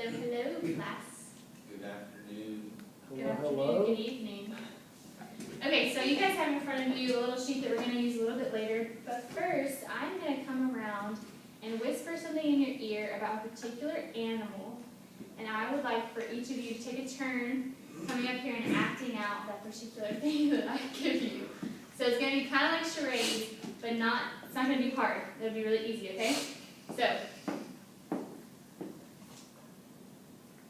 Hello, hello, class. Good afternoon. Good afternoon, good evening. Okay, so you guys have in front of you a little sheet that we're going to use a little bit later. But first, I'm going to come around and whisper something in your ear about a particular animal. And I would like for each of you to take a turn coming up here and acting out that particular thing that I give you. So it's going to be kind of like charades, but it's not going to be hard. It'll be really easy, okay? So,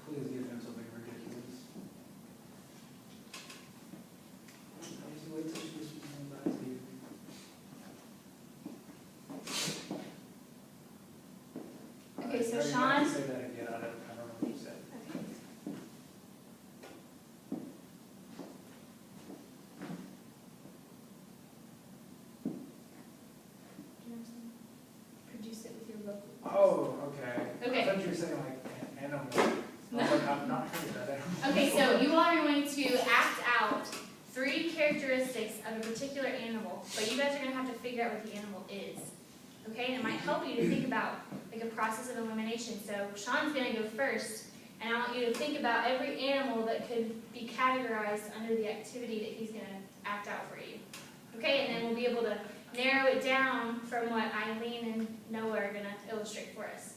please give him something ridiculous. I usually wait till she gets from back to you. okay, so Sorry, you Sean. have to say that again. I don't remember what you said. Produce it with your vocal. Oh, okay. Okay. I thought you were saying like an animal. I was like, I've not heard of that animal. Okay, so you all are going to act out 3 characteristics of a particular animal, but you guys are going to have to figure out what the animal is. Okay, and it might help you to think about like a process of elimination. So Sean's going to go first, and I want you to think about every animal that could be categorized under the activity that he's going to act out for you. Okay, and then we'll be able to narrow it down from what Eileen and Noah are going to illustrate for us.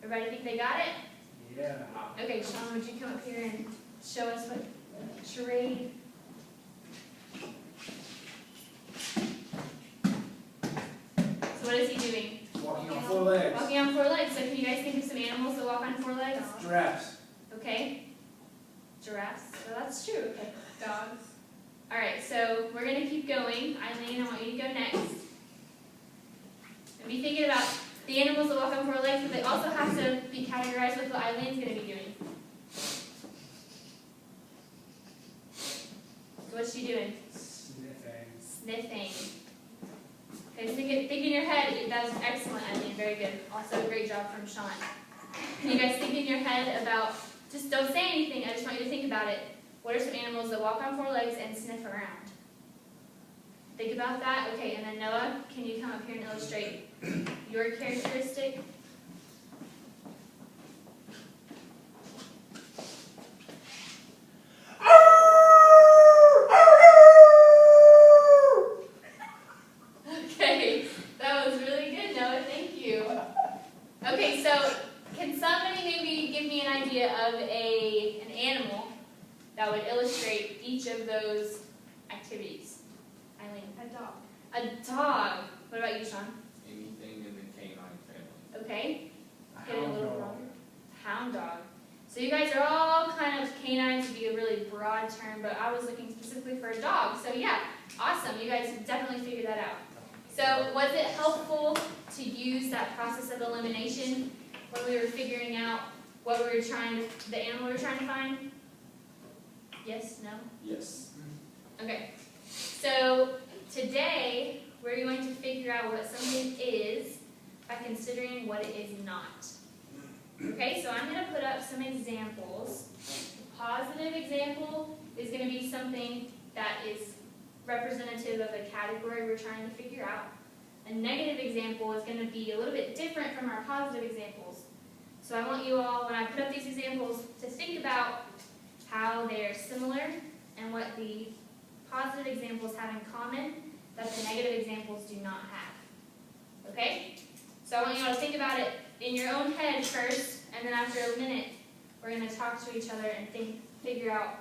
Everybody think they got it? Yeah. Okay, Sean, would you come up here and show us what charade? So what is he doing? Walking on 4 legs. Walking on 4 legs. So can you guys think of some animals that walk on 4 legs? Giraffes. Okay. Giraffes. So that's true. Okay. Dogs. All right, so we're going to keep going. Eileen, I want you to go next. And be thinking about the animals that walk on 4 legs, but they also have to be categorized with what Eileen's going to be doing. So what's she doing? Sniffing. Sniffing. Okay, so think in your head. That was excellent, Eileen. Very good. Also, a great job from Sean. Can you guys think in your head about, just don't say anything, I just want you to think about it. What are some animals that walk on 4 legs and sniff around? Think about that. Okay, and then Noah, can you come up here and illustrate your characteristic? Okay, that was really good, Noah. Thank you. Okay, so can somebody maybe give me an idea of an animal that would illustrate each of those activities? Eileen? A dog. A dog. What about you, Sean? Anything in the canine family. Okay. A Get it a hound little dog. broader. Hound dog. So you guys are all kind of, canines would be a really broad term, but I was looking specifically for a dog. So yeah, awesome. You guys definitely figured that out. So was it helpful to use that process of elimination when we were figuring out what we were the animal we were trying to find? Yes? No? Yes. Okay. So today we're going to figure out what something is by considering what it is not. Okay, so I'm going to put up some examples. A positive example is going to be something that is representative of a category we're trying to figure out. A negative example is going to be a little bit different from our positive examples. So I want you all, when I put up these examples, to think about how they're similar and what the positive examples have in common that the negative examples do not have. Okay? So I want you all to think about it in your own head first, and then after a minute, we're going to talk to each other and figure out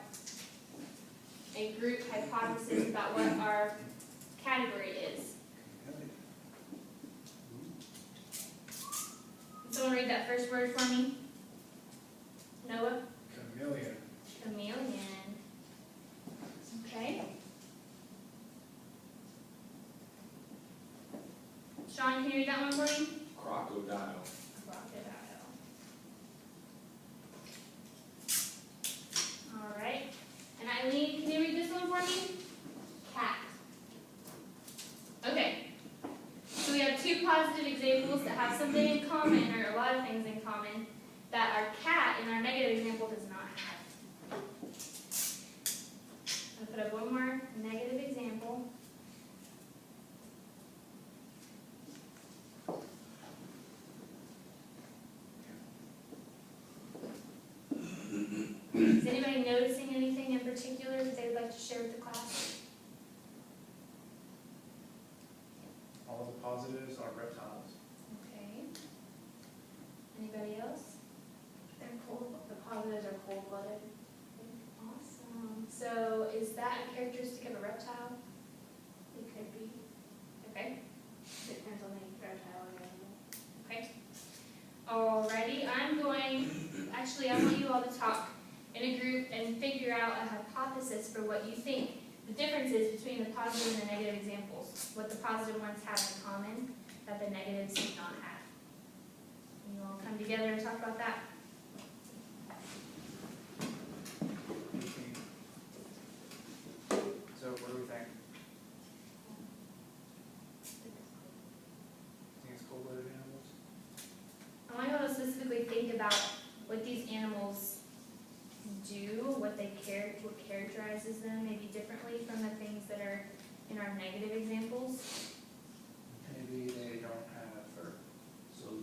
a group hypothesis about what our category is. Can someone read that first word for me? Noah? Chameleon. Chameleon. Okay. Sean, can you read that one for me? Crocodile. Crocodile. All right. And Eileen, can you read this one for me? Cat. Okay. So we have 2 positive examples that have something in common, or a lot of things in common, that our cat in our negative example does not have. I'll put up one more negative example. particular that they would like to share with the class? All the positives are reptiles. Okay. Anybody else? They're cold, the positives are cold-blooded. Awesome. So is that a characteristic of a reptile? It could be, Okay. depends on the reptile or animal. Okay. Alrighty, I want you all to talk in a group and figure out a hypothesis for what you think the difference is between the positive and the negative examples. What the positive ones have in common that the negatives do not have. And you all come together and talk about that. So what do we think? Think it's cold-blooded animals? I want you all to specifically think about what these animals do, what characterizes them maybe differently from the things that are in our negative examples. Maybe they don't have fur. So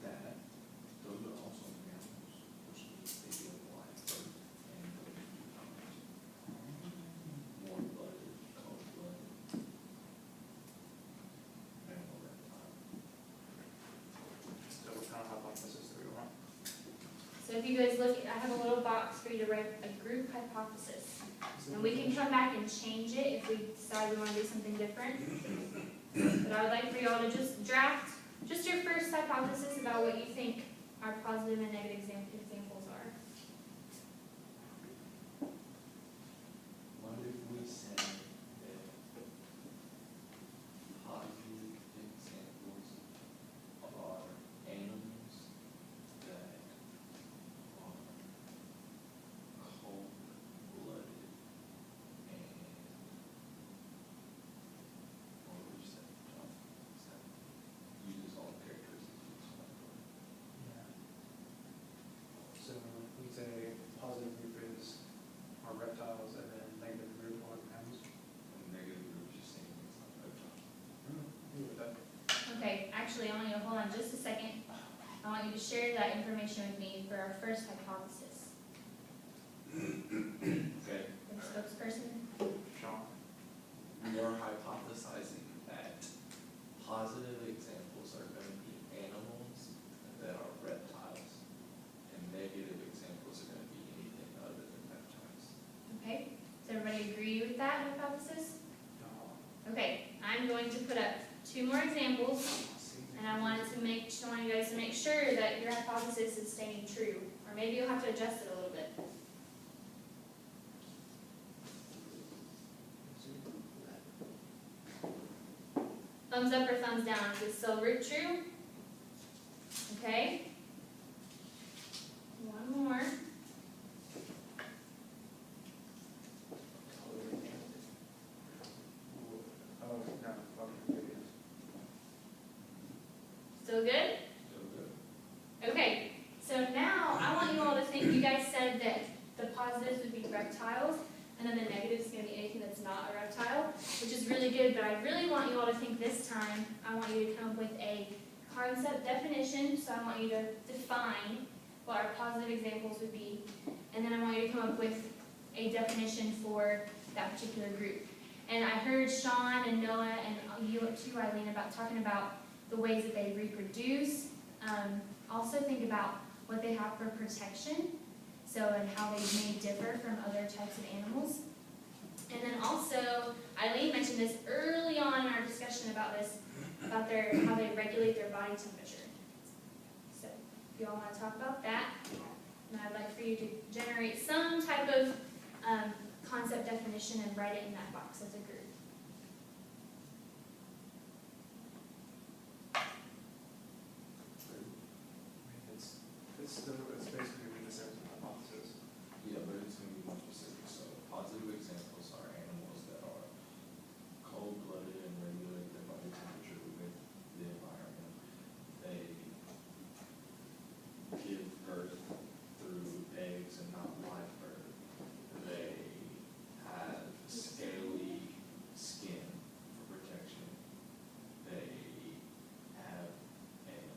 that, those are also animals, which means they give life birth and go into commerce. Warm-blooded, cold-blooded, mammal, reptile. So what kind of hypothesis do we want? So if you guys look, I have a little box for you to write a group hypothesis. And we can come back and change it if we decide we want to do something different. But I would like for you all to just draft just your first hypothesis about what you think our positive and negative examples are. What if we said that positive examples are animals that are cold-blooded and, what would you say, John? Uses all the characteristics of cold-blooded. Yeah. So we say positive group is our reptiles and then negative group are mammals. And negative group is just saying it's not reptile. Agree with that. Okay, actually, I want you to hold on just a second. I want you to share that information with me for our first hypothesis. Okay. The spokesperson? Sean? We are hypothesizing that positive examples are going to be animals that are reptiles, and negative examples are going to be anything other than reptiles. Okay, does everybody agree with that hypothesis? No. Okay, I'm going to put up 2 more examples. And I want you guys to make sure that your hypothesis is staying true. Or maybe you'll have to adjust it a little bit. Thumbs up or thumbs down? Is it still true? Okay. One more. Oh, no, okay, it is. Still good? Still good. Okay. So now I want you all to think, you guys said that the positives would be reptiles, and then the negatives is going to be anything that's not a reptile, which is really good, but I really want you all to think this time, I want you to come up with a concept definition, so I want you to define what our positive examples would be, and then I want you to come up with a definition for that particular group. And I heard Sean and Noah and you too, Eileen, about talking about the ways that they reproduce. Also think about what they have for protection, so and how they may differ from other types of animals. And then also, Eileen mentioned this early on in our discussion about this, about how they regulate their body temperature. So if you all want to talk about that, and I'd like for you to generate some type of concept definition and write it in that box as a group. It's basically the same as the hypothesis. Yeah, but it's going to be more specific. So positive examples are animals that are cold-blooded and regulate their body temperature with the environment. They give birth through eggs and not live birth. They have scaly skin for protection. They have an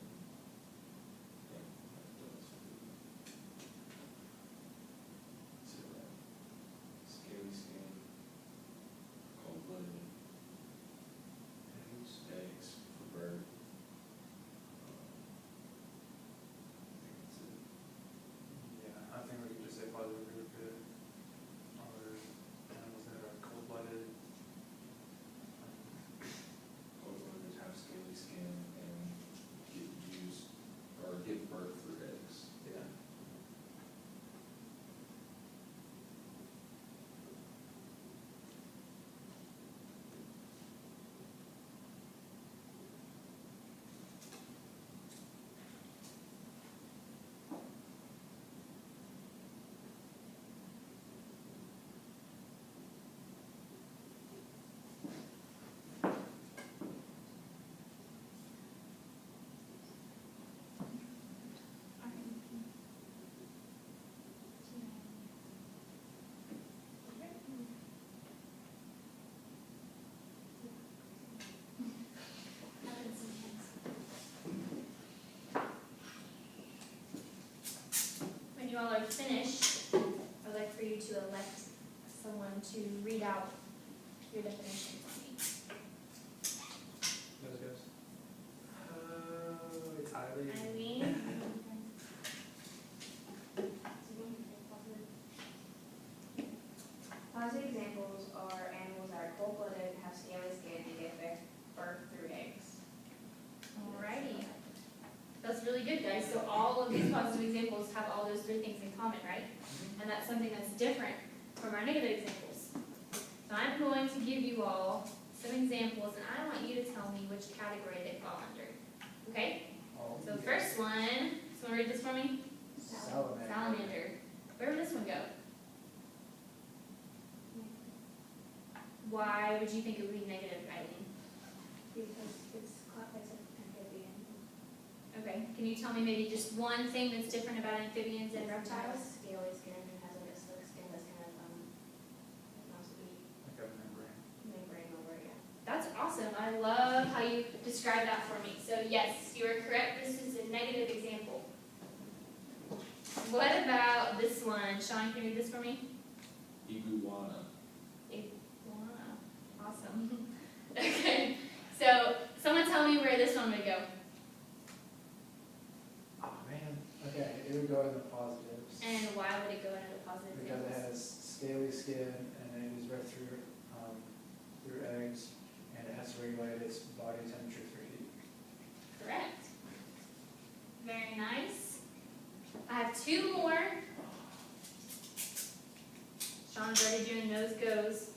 you all are finished, I'd like for you to elect someone to read out your definition for me. Those guys. It's Eileen. Eileen? Positive examples are animals that are cold-blooded, have scaly skin, and give birth through eggs. Alrighty. That's really good, guys. So all of these positive examples have all those three things in common, right? And that's something that's different from our negative examples. So I'm going to give you all some examples, and I want you to tell me which category they fall under. Okay? Oh, So yeah. first one, someone read this for me? Salamander. Salamander. Where would this one go? Why would you think it would be negative, Eileen? Because it's classified as amphibian. Okay, can you tell me maybe just one thing that's different about amphibians and reptiles? Scaly skin and has like a slick skin that's kind of, must be Like a membrane. membrane over it, yeah. That's awesome. I love how you described that for me. So yes, you are correct. This is a negative example. What about this one? Sean, can you read this for me? Iguana. Wow, awesome. Okay, so someone tell me where this one would go. Oh man. Okay, it would go in the positives. And why would it go into the positive Because it examples? has scaly skin and it is birth through eggs, and it has to regulate its body temperature through heat. Correct. Very nice. I have two more. Sean's already doing nose goes.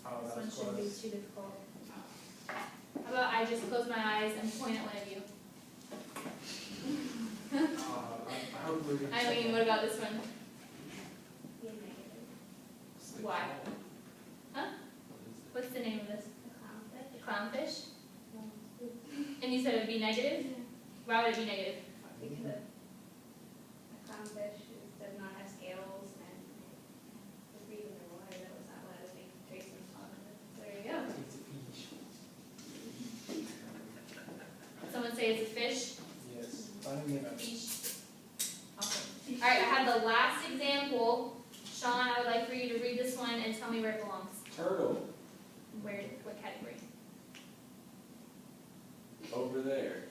Oh, This that one was shouldn't be close. too difficult. How about I just close my eyes and point at one of you? I hope we're gonna. Eileen, what about this one? Be negative. What's the Why? call? Huh? What is it? What's the name of this? The The clownfish. clownfish? And you said it would be negative? Why would it be negative? Because a clownfish does not have scales and the breathe in the water, that was not what I was thinking, Jason thought of it. There you go. It's a fish. Someone say it's a fish? Yes. Finding it out. Fish. Awesome. Alright, I have the last example. Sean, I would like for you to read this one and tell me where it belongs. Turtle. Where, what category? Over there.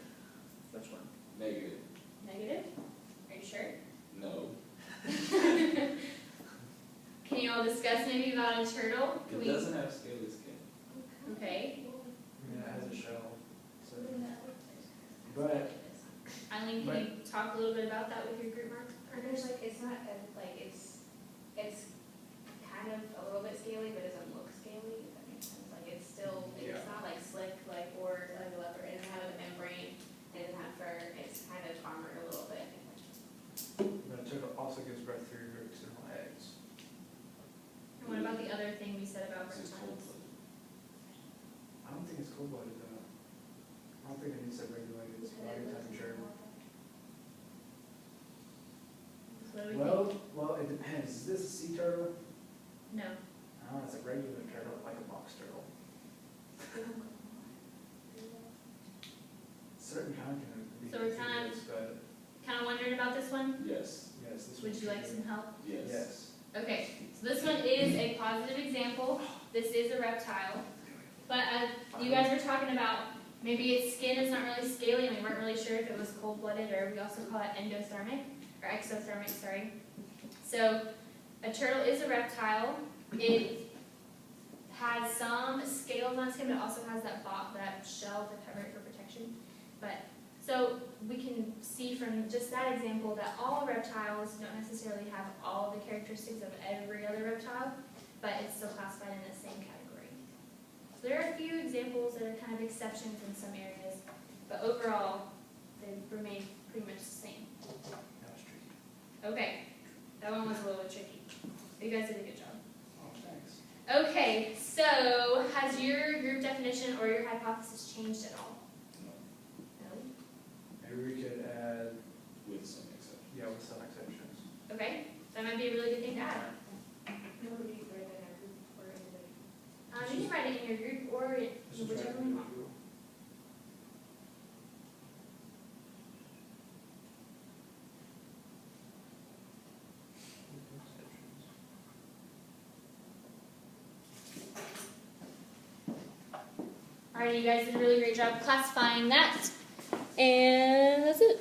Which one? Negative. Negative? Are you sure? No. Can you all discuss maybe about a turtle? Can It doesn't have scaly skin. Okay. I mean, it has a shell. So, but Eileen, can you talk a little bit about that with your group Or partners? there's like, it's not, like, it's kind of a little bit scaly, but it doesn't look scaly, if that makes sense. Like, it's still, Yeah. it's not like slick, like, or like a leopard, it doesn't have a membrane, it doesn't have fur, it's kind of armored a little bit. but a turtle also gives birth through external eggs. And what about the other thing we said about It's a cold reptiles? blooded. I don't think it's cold-blooded though. I don't think it needs to regulate its Because body it lives in temperature. the water. So what do we think? Well, it depends. Is this a sea turtle? No. Oh, it's a regular turtle, like a box turtle. Certain kind can be So we're kind of- amphibious, but Kind of wondering about this one? Yes. yes, this Would one you could like be- some help? Yes. Yes. Okay, so this one is a positive example. This is a reptile. But you guys were talking about maybe its skin is not really scaly and we weren't really sure if it was cold-blooded, or we also call it endothermic, or exothermic, sorry. So a turtle is a reptile. It has some scales on its skin, but it also has that shell to cover it for protection. But so we can see from just that example that all reptiles don't necessarily have all the characteristics of every other reptile, but it's still classified in the same category. So there are a few examples that are kind of exceptions in some areas, but overall, they remain pretty much the same. That was tricky. Okay, that one was a little bit tricky. You guys did a good job. Oh, thanks. Okay, so has your group definition or your hypothesis changed at all? No. Maybe we could add, With some exceptions. yeah, with some exceptions. Okay, that might be a really good thing to add. Who would you grade in our group or individual? You can write it in your group or This is whichever right one you want. individual. Alright, you guys did a really great job classifying that. And that's it.